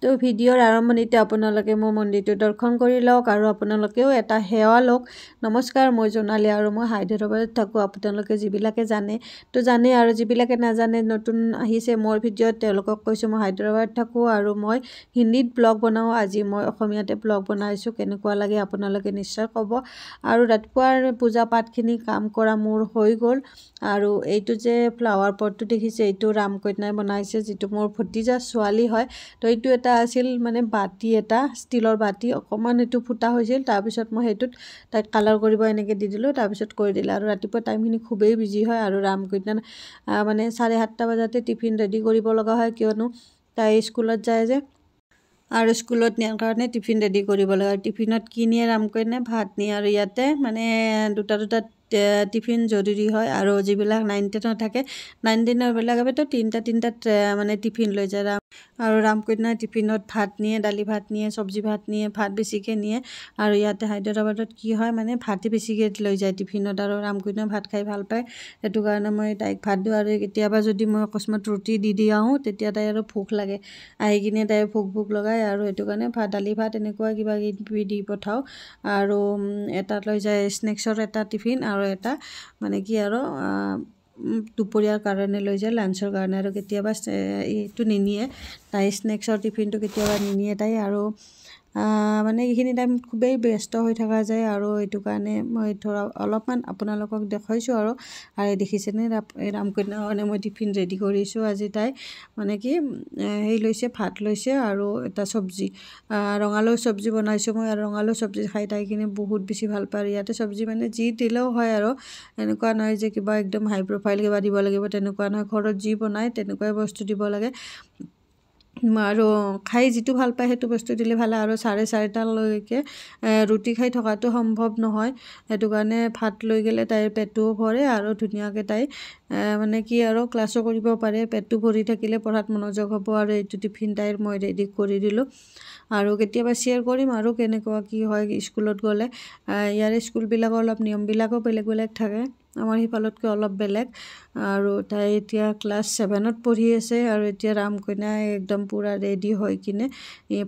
তো ভিডিঅ'ৰ আৰম্ভণিতে আপোনালোকে মোৰ মন্দিৰটো দৰ্শন কৰি লওক আৰু আপোনালোকেও এটা সেৱা লওক। নমস্কাৰ, মই জোনালী আৰু মই হায়দৰাবাদত থাকোঁ। আপোনালোকে যিবিলাকে জানে তো জানে, আৰু যিবিলাকে নাজানে নতুন আহিছে মোৰ ভিডিঅ'ত তেওঁলোকক কৈছোঁ মই হায়দৰাবাদত থাকোঁ আৰু মই হিন্দীত ব্লগ বনাওঁ। আজি মই অসমীয়াতে ব্লগ বনাইছোঁ, কেনেকুৱা লাগে আপোনালোকে নিশ্চয় ক'ব। আৰু ৰাতিপুৱাৰ পূজা পাঠখিনি কাম কৰা মোৰ হৈ গ'ল। আৰু এইটো যে ফ্লাৱাৰ পটটো দেখিছে এইটো ৰামকন্যাই বনাইছে, যিটো মোৰ ভতিজা ছোৱালী হয়। তো এইটো এটা আছিল মানে বাতি, এটা ষ্টিলৰ বাতি, অকণমান এইটো ফুটা হৈছিল। তাৰপিছত মই সেইটোত তাইক কালাৰ কৰিব এনেকৈ দি দিলোঁ, তাৰপিছত কৰি দিলে। আৰু ৰাতিপুৱা টাইমখিনি খুবেই বিজি হয় আৰু ৰামকন্যা মানে 7:30 বজাতে টিফিন ৰেডি কৰিব লগা হয়, কিয়নো তাই স্কুলত যায় যে। আৰু স্কুলত নিয়াৰ কাৰণে টিফিন ৰেডি কৰিব লাগে। আৰু টিফিনত কি নিয়ে ৰামকন্যাই? ভাত নিয়ে। আৰু ইয়াতে মানে দুটা টিফিন জৰুৰী হয়। আৰু যিবিলাক 9-10 থাকে, 9-10বিলাক তো তিনিটা মানে টিফিন লৈ যায়। আৰু ৰামকন্যাই টিফিনত ভাত নিয়ে, দালি ভাত নিয়ে, চব্জি ভাত নিয়ে, ভাত বেছিকৈ নিয়ে। আৰু ইয়াতে হায়দৰাবাদত কি হয় মানে ভাতে বেছিকৈ লৈ যায় টিফিনত। আৰু ৰামকন্যাই ভাত খাই ভাল পায়, সেইটো কাৰণে মই তাইক ভাত দিওঁ। আৰু কেতিয়াবা যদি মই অকস্মাত ৰুটি দি আহোঁ, তেতিয়া তাই আৰু ভোক লাগে, আহি কিনে তাই ভোক লগায়। আৰু সেইটো কাৰণে দালি ভাত এনেকুৱা কিবা কিবি দি পঠাওঁ। আৰু এটা লৈ যায় স্নেক্সৰ এটা টিফিন, আৰু এটা মানে কি আৰু দুপৰীয়াৰ কাৰণে লৈ যায়, লাঞ্চৰ কাৰণে। আৰু কেতিয়াবা এইটো নিনিয়ে, তাই স্নেক্সৰ টিফিনটো কেতিয়াবা নিনিয়ে তাই। আৰু মানে এইখিনি টাইম খুবেই ব্যস্ত হৈ থকা যায়। আৰু এইটো কাৰণে মই ধৰা অলপমান আপোনালোকক দেখুৱাইছোঁ। আৰু দেখিছেনে ৰামকন্যাৰ কাৰণে মই টিফিন ৰেডি কৰিছোঁ। আজি তাই মানে কি সেই লৈছে, ভাত লৈছে আৰু এটা চব্জি, ৰঙালাও চব্জি বনাইছোঁ মই। আৰু ৰঙালাও চব্জি খাই তাইখিনি বহুত বেছি ভাল পায়। ইয়াতে চব্জি মানে যি দিলেও হয়, আৰু এনেকুৱা নহয় যে কিবা একদম হাই প্ৰফাইল কিবা দিব লাগিব, তেনেকুৱা নহয়। ঘৰত যি বনায় তেনেকুৱাই বস্তু দিব লাগে। আৰু খাই যিটো ভাল পায় সেইটো বস্তু দিলে ভাল। আৰু 4:30লৈকে ৰুটি খাই থকাটো সম্ভৱ নহয়, সেইটো কাৰণে ভাত লৈ গ'লে তাইৰ পেটটোও ভৰে আৰু ধুনীয়াকৈ তাই মানে কি আৰু ক্লাছো কৰিব পাৰে। পেটটো ভৰি থাকিলে পঢ়াত মনোযোগ হ'ব। আৰু এইটো টিফিন তাইৰ মই ৰেডি কৰি দিলোঁ। আৰু কেতিয়াবা শ্বেয়াৰ কৰিম আৰু কেনেকুৱা কি হয় স্কুলত গ'লে। ইয়াৰে স্কুলবিলাকৰ অলপ নিয়মবিলাকো বেলেগ বেলেগ থাকে, আমাৰ সিফালতকৈ অলপ বেলেগ। আৰু তাই এতিয়া ক্লাছ 7ত পঢ়ি আছে। আৰু এতিয়া ৰামকন্যাই একদম পূৰা ৰেডি হৈ কিনে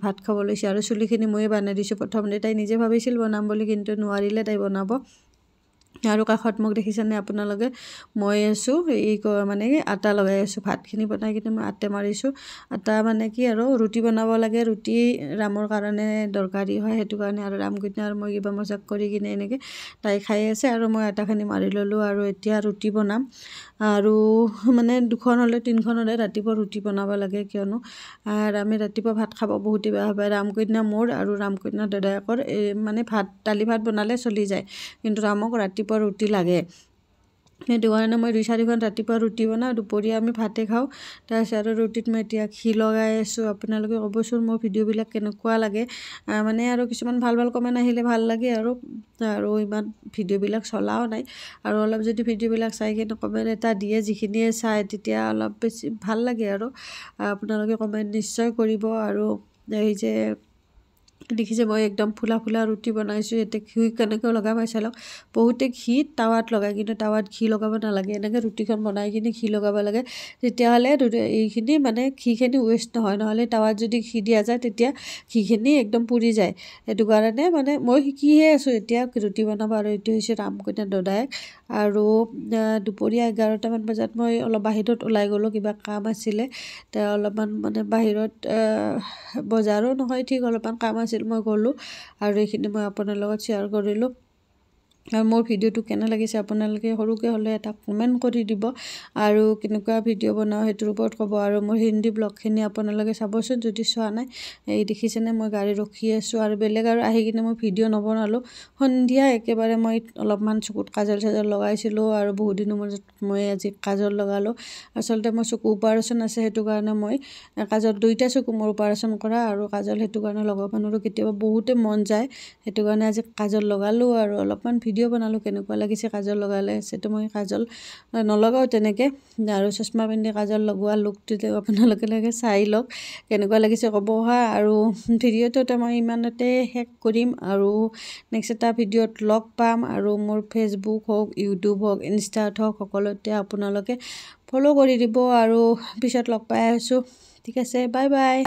ভাত খাব লৈছে। আৰু চুলিখিনি ময়ে বানাই দিছোঁ। প্ৰথমতে তাই নিজে ভাবিছিল বনাম বুলি, কিন্তু নোৱাৰিলে তাই বনাব। আৰু কাষত মোক দেখিছেনে আপোনালোকে, মই আছোঁ এই মানে আটা লগাই আছোঁ। ভাতখিনি বনাই কিনে মই আটা মাৰিছোঁ। আটা মানে কি আৰু ৰুটি বনাব লাগে, ৰুটি ৰামৰ কাৰণে দৰকাৰী হয়, সেইটো কাৰণে। আৰু ৰামকন্যা আৰু মই কিবা মজাক কৰি কিনে এনেকৈ তাই খাই আছে, আৰু মই আটাখিনি মাৰি ল'লোঁ। আৰু এতিয়া ৰুটি বনাম। আৰু মানে 2খন হ'লে 3খন হ'লে ৰাতিপুৱা ৰুটি বনাব লাগে, কিয়নো আমি ৰাতিপুৱা ভাত খাব বহুতেই বেয়া পায়। ৰামকন্যা মোৰ আৰু ৰামকন্যা দাদায়েকৰ মানে দালি ভাত বনালে চলি যায়, কিন্তু ৰামক ৰাতিপুৱা ৰুটি লাগে। সেইটো কাৰণে মই 2-4খন ৰাতিপুৱা ৰুটি বনাওঁ, দুপৰীয়া আমি ভাতে খাওঁ। তাৰপিছত আৰু ৰুটিত মই এতিয়া ঘি লগাই আছোঁ। আপোনালোকে ক'বচোন মোৰ ভিডিঅ'বিলাক কেনেকুৱা লাগে। মানে আৰু কিছুমান ভাল কমেণ্ট আহিলে ভাল লাগে। আৰু ইমান ভিডিঅ'বিলাক চলাও নাই। আৰু অলপ যদি ভিডিঅ'বিলাক চাই কিনে কমেণ্ট এটা দিয়ে, যিখিনিয়ে চায়, তেতিয়া অলপ বেছি ভাল লাগে। আৰু আপোনালোকে কমেণ্ট নিশ্চয় কৰিব। আৰু এই যে দেখিছে মই একদম ফুলা ৰুটি বনাইছোঁ। ইয়াতে ঘি কেনেকৈ লগাই মই চাই লওক। বহুতে ঘি টাৱাত লগায়, কিন্তু টাৱাত ঘি লগাব নালাগে। এনেকৈ ৰুটিখন বনাই কিনে ঘি লগাব লাগে, তেতিয়াহ'লে এইখিনি মানে ঘিখিনি ৱেষ্ট নহয়। নহ'লে টাৱাত যদি ঘি দিয়া যায় তেতিয়া ঘিখিনি একদম পুৰি যায়। সেইটো কাৰণে মানে মই শিকিহে আছোঁ এতিয়া ৰুটি বনাব। আৰু এইটো হৈছে ৰামকন্যা দাদায়েক। আৰু দুপৰীয়া 11টামান বজাত মই অলপ বাহিৰত ওলাই গ'লোঁ, কিবা কাম আছিলে। অলপমান মানে বাহিৰত বজাৰো নহয় ঠিক, অলপমান কাম আছিল, মই গ'লোঁ। আৰু এইখিনি মই আপোনাৰ লগত শ্বেয়াৰ কৰিলোঁ। আৰু মোৰ ভিডিঅ'টো কেনে লাগিছে আপোনালোকে সৰুকৈ হ'লে এটা কমেণ্ট কৰি দিব। আৰু কেনেকুৱা ভিডিঅ' বনাওঁ সেইটোৰ ওপৰত ক'ব। আৰু মোৰ হিন্দী ব্লগখিনি আপোনালোকে চাবচোন যদি চোৱা নাই। এই দেখিছেনে মই গাড়ী ৰখি আছোঁ। আৰু বেলেগ আৰু আহি কিনে মই ভিডিঅ' নবনালোঁ। সন্ধিয়া একেবাৰে মই অলপমান চকুত কাজল লগাইছিলোঁ। আৰু বহুত দিনৰ মূৰত মই আজি কাজল লগালোঁ। আচলতে মোৰ চকু অপাৰেশ্যন আছে, সেইটো কাৰণে মই কাজল 2টা চকু মোৰ অপাৰেশ্যন কৰা। আৰু কাজল সেইটো কাৰণে লগাব নোৱাৰোঁ, কেতিয়াবা বহুতে মন যায়, সেইটো কাৰণে আজি কাজল লগালোঁ। আৰু অলপমান ভিডিঅ' বনালোঁ কেনেকুৱা লাগিছে কাজল লগালে। সেইটো মই কাজল নলগাওঁ তেনেকৈ। আৰু চশমা পিন্ধি কাজল লগোৱা লুকটো আপোনালোকে চাই লওক কেনেকুৱা লাগিছে ক'ব হা। আৰু ভিডিঅ'টো মই ইমানতে শেষ কৰিম। আৰু নেক্সট এটা ভিডিঅ'ত লগ পাম। আৰু মোৰ ফেচবুক হওক, ইউটিউব হওক, ইনষ্টাত হওক, সকলোতে আপোনালোকে ফ'ল' কৰি দিব। আৰু পিছত লগ পাই আছোঁ, ঠিক আছে, বাই বাই।